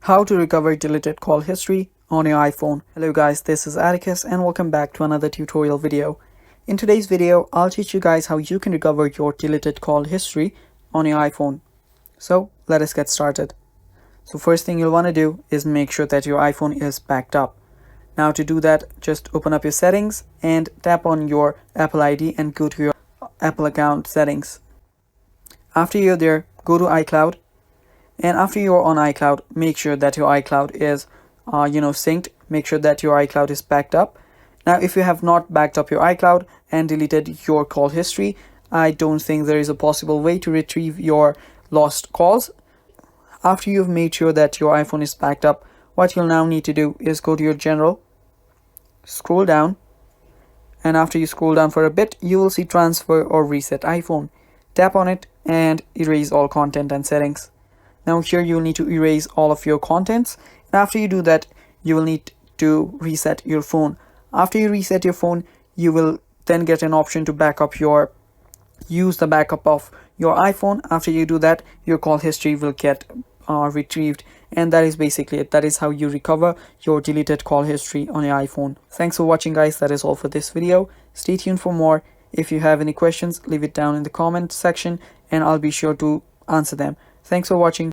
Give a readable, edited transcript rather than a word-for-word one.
How to recover deleted call history on your iPhone. Hello guys, this is Atticus and welcome back to another tutorial video. In today's video, I'll teach you guys how you can recover your deleted call history on your iPhone. So let us get started. So first thing you'll want to do is make sure that your iPhone is backed up. Now to do that, just open up your settings and tap on your Apple ID and go to your Apple account settings. After you're there, go to iCloud. And after you're on iCloud, make sure that your iCloud is synced. Make sure that your iCloud is backed up. Now if you have not backed up your iCloud and deleted your call history, I don't think there is a possible way to retrieve your lost calls. After you've made sure that your iPhone is backed up, what you'll now need to do is go to your general, scroll down, and after you scroll down for a bit, you will see transfer or reset iPhone. Tap on it and erase all content and settings. Now here you'll need to erase all of your contents, and after you do that, you will need to reset your phone. After you reset your phone, you will then get an option to use the backup of your iPhone. After you do that, your call history will get retrieved, and that is basically it. That is how you recover your deleted call history on your iPhone. Thanks for watching guys, that is all for this video. Stay tuned for more. If you have any questions, leave it down in the comment section and I'll be sure to answer them. Thanks for watching.